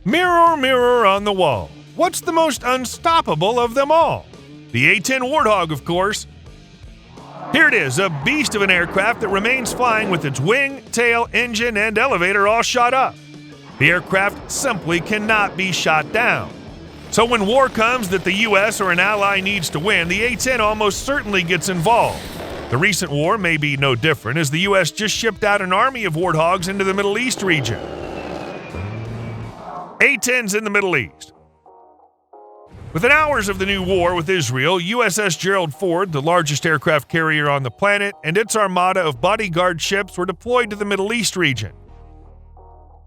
Mirror, mirror on the wall, what's the most unstoppable of them all? The A-10 Warthog, of course. Here it is, a beast of an aircraft that remains flying with its wing, tail, engine, and elevator all shot up. The aircraft simply cannot be shot down. So when war comes that the U.S. or an ally needs to win, the A-10 almost certainly gets involved. The recent war may be no different, as the U.S. just shipped out an army of Warthogs into the Middle East region. A-10s in the Middle East. Within hours of the new war with Israel, USS Gerald Ford, the largest aircraft carrier on the planet, and its armada of bodyguard ships were deployed to the Middle East region.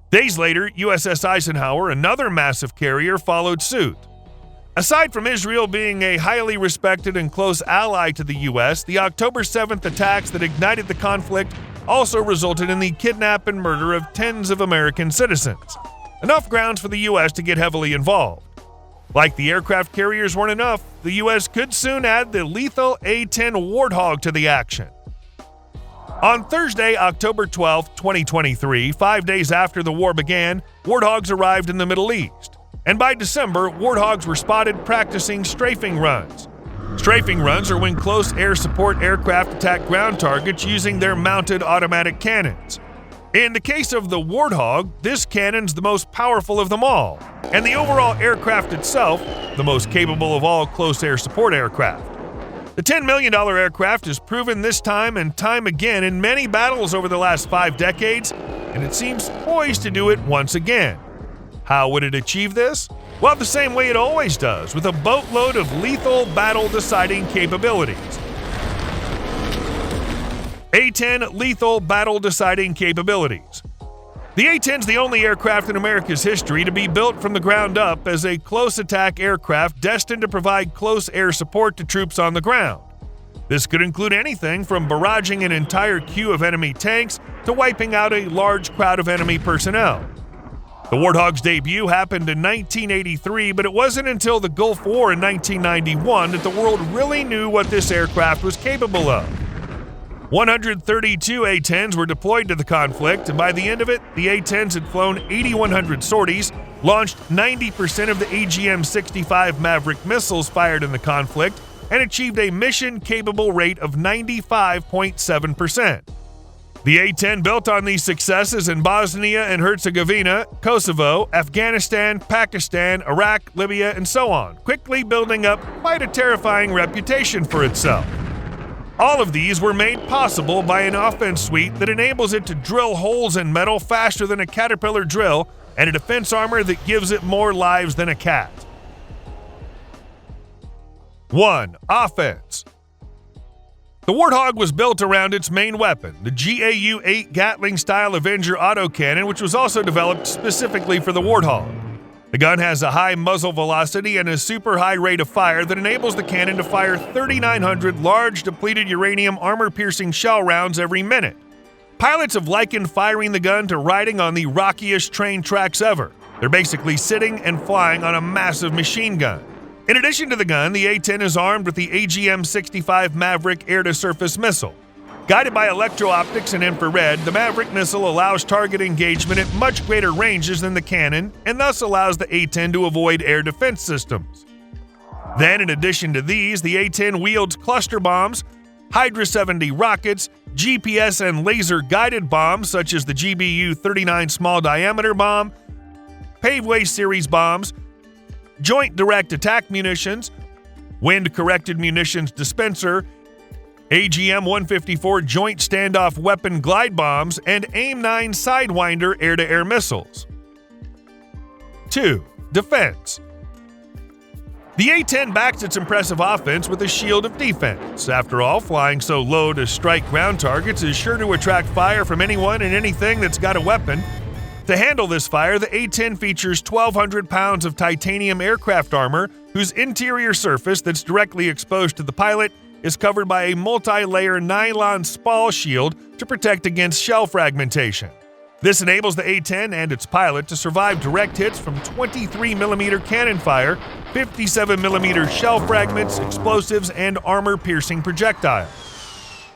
Days later, USS Eisenhower, another massive carrier, followed suit. Aside from Israel being a highly respected and close ally to the U.S., the October 7th attacks that ignited the conflict also resulted in the kidnap and murder of tens of American citizens. Enough grounds for the U.S. to get heavily involved. Like the aircraft carriers weren't enough, the U.S. could soon add the lethal A-10 Warthog to the action. On Thursday, October 12, 2023, 5 days after the war began, Warthogs arrived in the Middle East. And by December, Warthogs were spotted practicing strafing runs. Strafing runs are when close air support aircraft attack ground targets using their mounted automatic cannons. In the case of the Warthog, this cannon's the most powerful of them all, and the overall aircraft itself, the most capable of all close air support aircraft. The $10 million aircraft has proven this time and time again in many battles over the last 5 decades, and it seems poised to do it once again. How would it achieve this? Well, the same way it always does, with a boatload of lethal battle-deciding capabilities. A-10 Lethal Battle-Deciding Capabilities. The A-10's the only aircraft in America's history to be built from the ground up as a close attack aircraft destined to provide close air support to troops on the ground. This could include anything from barraging an entire queue of enemy tanks to wiping out a large crowd of enemy personnel. The Warthog's debut happened in 1983, but it wasn't until the Gulf War in 1991 that the world really knew what this aircraft was capable of. 132 A-10s were deployed to the conflict, and by the end of it, the A-10s had flown 8,100 sorties, launched 90% of the AGM-65 Maverick missiles fired in the conflict, and achieved a mission-capable rate of 95.7%. The A-10 built on these successes in Bosnia and Herzegovina, Kosovo, Afghanistan, Pakistan, Iraq, Libya, and so on, quickly building up quite a terrifying reputation for itself. All of these were made possible by an offense suite that enables it to drill holes in metal faster than a caterpillar drill and a defense armor that gives it more lives than a cat. 1. Offense. The Warthog was built around its main weapon, the GAU-8 Gatling-style Avenger autocannon, which was also developed specifically for the Warthog. The gun has a high muzzle velocity and a super high rate of fire that enables the cannon to fire 3,900 large depleted uranium armor-piercing shell rounds every minute. Pilots have likened firing the gun to riding on the rockiest train tracks ever. They're basically sitting and flying on a massive machine gun. In addition to the gun, the A-10 is armed with the AGM-65 Maverick air-to-surface missile. Guided by electro-optics and infrared, the Maverick missile allows target engagement at much greater ranges than the cannon and thus allows the A-10 to avoid air defense systems. Then, in addition to these, the A-10 wields cluster bombs, Hydra 70 rockets, GPS and laser-guided bombs such as the GBU-39 small-diameter bomb, Paveway series bombs, joint direct attack munitions, wind-corrected munitions dispenser, AGM-154 Joint Standoff Weapon Glide Bombs, and AIM-9 Sidewinder air-to-air missiles. 2. Defense. The A-10 backs its impressive offense with a shield of defense. After all, flying so low to strike ground targets is sure to attract fire from anyone and anything that's got a weapon. To handle this fire, the A-10 features 1,200 pounds of titanium aircraft armor, whose interior surface that's directly exposed to the pilot is covered by a multi-layer nylon spall shield to protect against shell fragmentation. This enables the A-10 and its pilot to survive direct hits from 23mm cannon fire, 57mm shell fragments, explosives, and armor-piercing projectiles.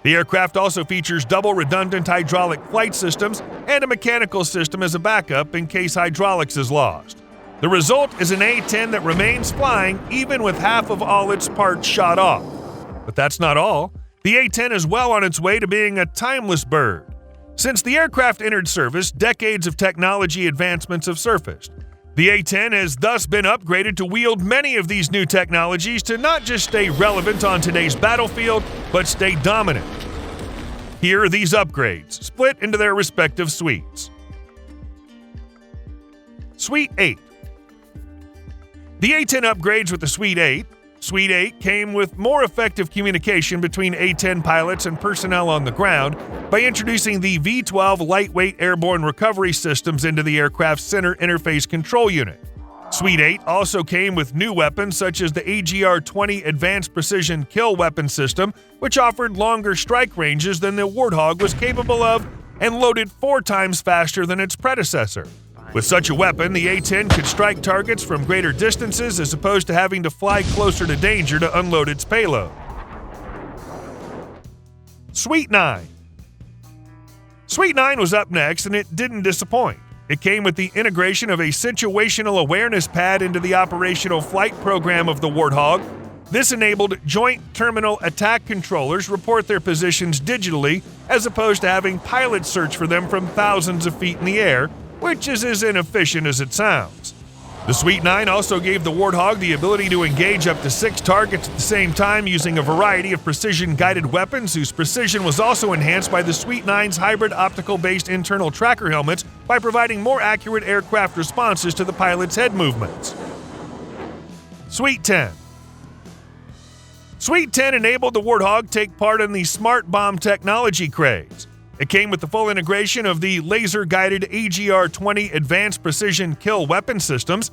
The aircraft also features double redundant hydraulic flight systems and a mechanical system as a backup in case hydraulics is lost. The result is an A-10 that remains flying even with half of all its parts shot off. But that's not all. The A-10 is well on its way to being a timeless bird. Since the aircraft entered service, decades of technology advancements have surfaced. The A-10 has thus been upgraded to wield many of these new technologies to not just stay relevant on today's battlefield, but stay dominant. Here are these upgrades, split into their respective suites. Suite 8. The A-10 upgrades with the Suite 8. Suite 8 came with more effective communication between A-10 pilots and personnel on the ground by introducing the V-12 lightweight airborne recovery systems into the aircraft's center interface control unit. Suite 8 also came with new weapons such as the AGR-20 Advanced Precision Kill Weapon System, which offered longer strike ranges than the Warthog was capable of and loaded 4 times faster than its predecessor. With such a weapon, the A-10 could strike targets from greater distances as opposed to having to fly closer to danger to unload its payload. Suite 9. Suite 9 was up next, and it didn't disappoint. It came with the integration of a situational awareness pad into the operational flight program of the Warthog. This enabled Joint Terminal Attack Controllers report their positions digitally as opposed to having pilots search for them from thousands of feet in the air, which is as inefficient as it sounds. The Suite 9 also gave the Warthog the ability to engage up to 6 targets at the same time using a variety of precision-guided weapons whose precision was also enhanced by the Suite 9's hybrid optical-based internal tracker helmets by providing more accurate aircraft responses to the pilot's head movements. Suite 10. Suite 10 enabled the Warthog take part in the smart bomb technology craze. It came with the full integration of the laser-guided AGR-20 Advanced Precision Kill Weapon Systems,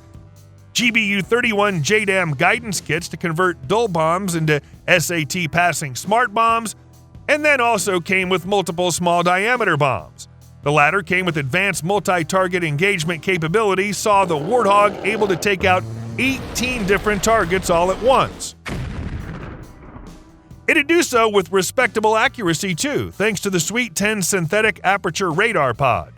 GBU-31 JDAM guidance kits to convert dull bombs into SAT-passing smart bombs, and then also came with multiple small-diameter bombs. The latter came with advanced multi-target engagement capability, saw the Warthog able to take out 18 different targets all at once. It'd do so with respectable accuracy too, thanks to the Suite 10 synthetic aperture radar pod.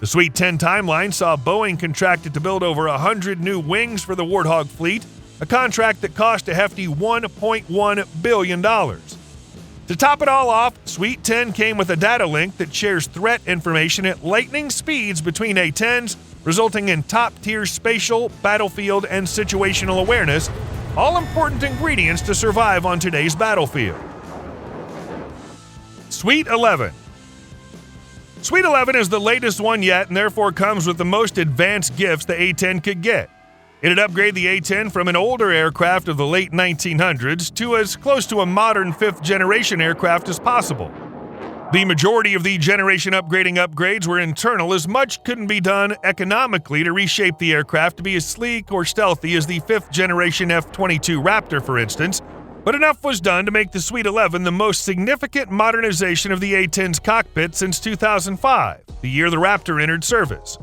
The Suite 10 timeline saw Boeing contracted to build over 100 new wings for the Warthog fleet, a contract that cost a hefty $1.1 billion. To top it all off, Suite 10 came with a data link that shares threat information at lightning speeds between A-10s, resulting in top-tier spatial, battlefield, and situational awareness, all important ingredients to survive on today's battlefield. Suite 11. Suite 11 is the latest one yet and therefore comes with the most advanced gifts the A-10 could get. It'd upgrade the A-10 from an older aircraft of the late 1900s to as close to a modern 5th-generation aircraft as possible. The majority of the generation upgrading upgrades were internal, as much couldn't be done economically to reshape the aircraft to be as sleek or stealthy as the 5th-generation F-22 Raptor, for instance, but enough was done to make the Suite 11 the most significant modernization of the A-10's cockpit since 2005, the year the Raptor entered service.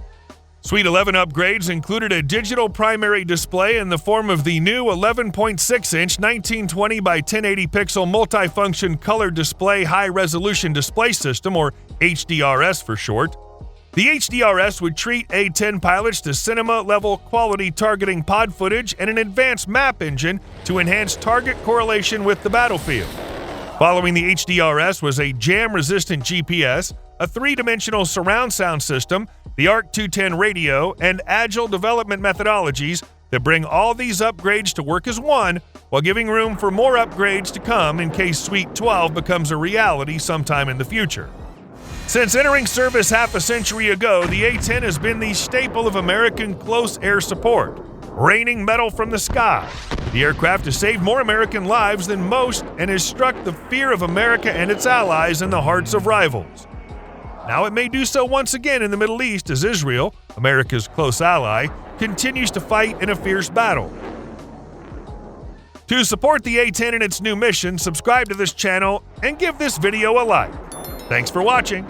Suite 11 upgrades included a digital primary display in the form of the new 11.6-inch 1920 by 1080 pixel multifunction color display high-resolution display system, or HDRS for short. The HDRS would treat A-10 pilots to cinema-level quality targeting pod footage and an advanced map engine to enhance target correlation with the battlefield. Following the HDRS was a jam-resistant GPS, a 3-dimensional surround sound system, the ARC-210 radio, and agile development methodologies that bring all these upgrades to work as one, while giving room for more upgrades to come in case Suite 12 becomes a reality sometime in the future. Since entering service half a century ago, the A-10 has been the staple of American close air support, raining metal from the sky. The aircraft has saved more American lives than most and has struck the fear of America and its allies in the hearts of rivals. Now it may do so once again in the Middle East as Israel, America's close ally, continues to fight in a fierce battle. To support the A-10 in its new mission, subscribe to this channel and give this video a like. Thanks for watching.